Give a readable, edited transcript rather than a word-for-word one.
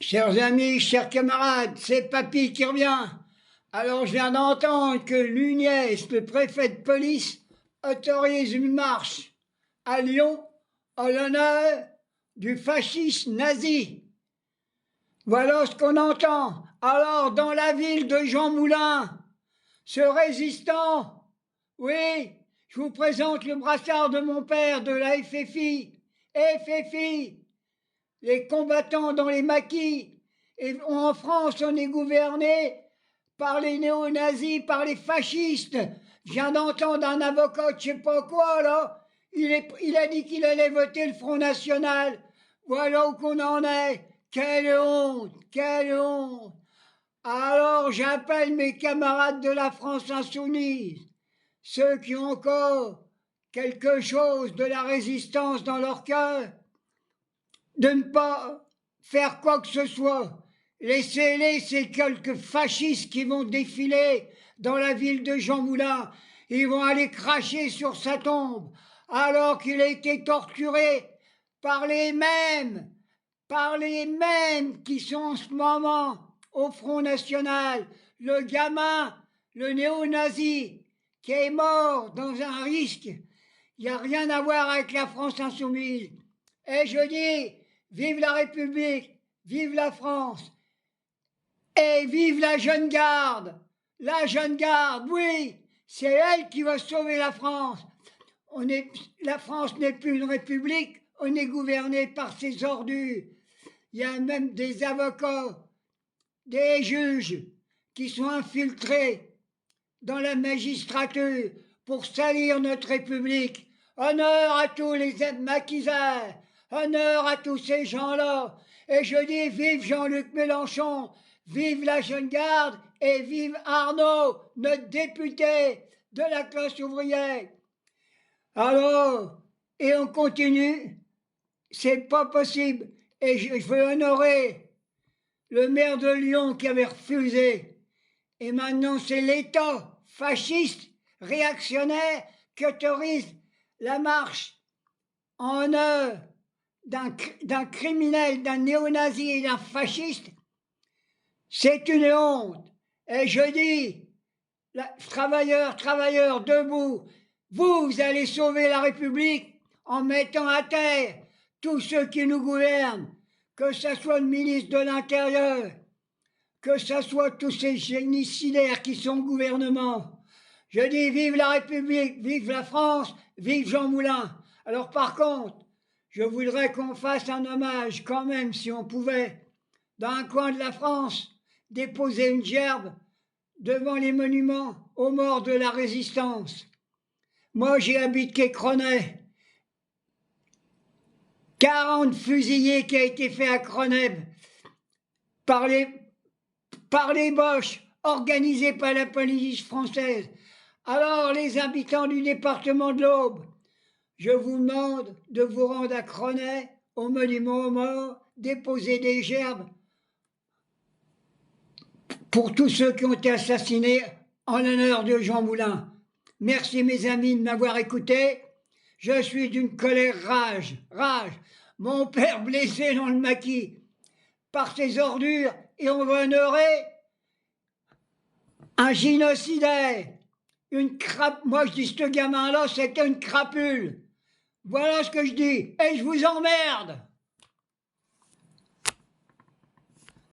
Chers amis, chers camarades, c'est Papy qui revient. Alors je viens d'entendre que l'UNIES, le préfet de police, autorise une marche à Lyon en l'honneur du fascisme nazi. Voilà ce qu'on entend. Alors dans la ville de Jean Moulin, ce résistant, oui, je vous présente le brassard de mon père de la FFI. FFI, les combattants dans les maquis. Et en France, on est gouverné par les néo-nazis, par les fascistes. Je viens d'entendre un avocat, je sais pas quoi, là. Il a dit qu'il allait voter le Front National. Voilà où qu'on en est. Quelle honte, quelle honte. Alors j'appelle mes camarades de la France insoumise, ceux qui ont encore quelque chose de la résistance dans leur cœur, de ne pas faire quoi que ce soit. Laissez-les, ces quelques fascistes qui vont défiler dans la ville de Jean Moulin. Ils vont aller cracher sur sa tombe alors qu'il a été torturé par les mêmes qui sont en ce moment au Front National. Le gamin, le néo-nazi, qui est mort dans un risque. Il n'y a rien à voir avec la France insoumise. Et je dis, vive la République, vive la France, et vive la jeune garde. La jeune garde, oui, c'est elle qui va sauver la France. La France n'est plus une république, on est gouverné par ces ordures. Il y a même des avocats, des juges qui sont infiltrés dans la magistrature pour salir notre République. Honneur à tous les maquisards, honneur à tous ces gens-là. Et je dis vive Jean-Luc Mélenchon, vive la jeune garde et vive Arnaud, notre député de la classe ouvrière. Alors, et on continue, c'est pas possible. Et je veux honorer le maire de Lyon qui avait refusé. Et maintenant, c'est l'État fasciste, réactionnaire, qui autorise la marche en honneur d'un criminel, d'un néo-nazi et d'un fasciste. C'est une honte. Et je dis, travailleurs, debout, vous allez sauver la République en mettant à terre tous ceux qui nous gouvernent, que ce soit le ministre de l'Intérieur, que ce soit tous ces génicidaires qui sont au gouvernement. Je dis vive la République, vive la France, vive Jean Moulin. Alors par contre, je voudrais qu'on fasse un hommage quand même, si on pouvait, dans un coin de la France, déposer une gerbe devant les monuments aux morts de la Résistance. Moi, j'ai habité Cronay. 40 fusillés qui a été fait à Cronay par les Boches, organisés par la police française. Alors, les habitants du département de l'Aube, je vous demande de vous rendre à Cronay, au monument aux morts, déposer des gerbes pour tous ceux qui ont été assassinés en l'honneur de Jean Moulin. Merci mes amis de m'avoir écouté. Je suis d'une colère rage. Mon père blessé dans le maquis par ces ordures et on va honorer un génocidaire. Moi je dis ce gamin-là, c'était une crapule. Voilà ce que je dis. Et je vous emmerde.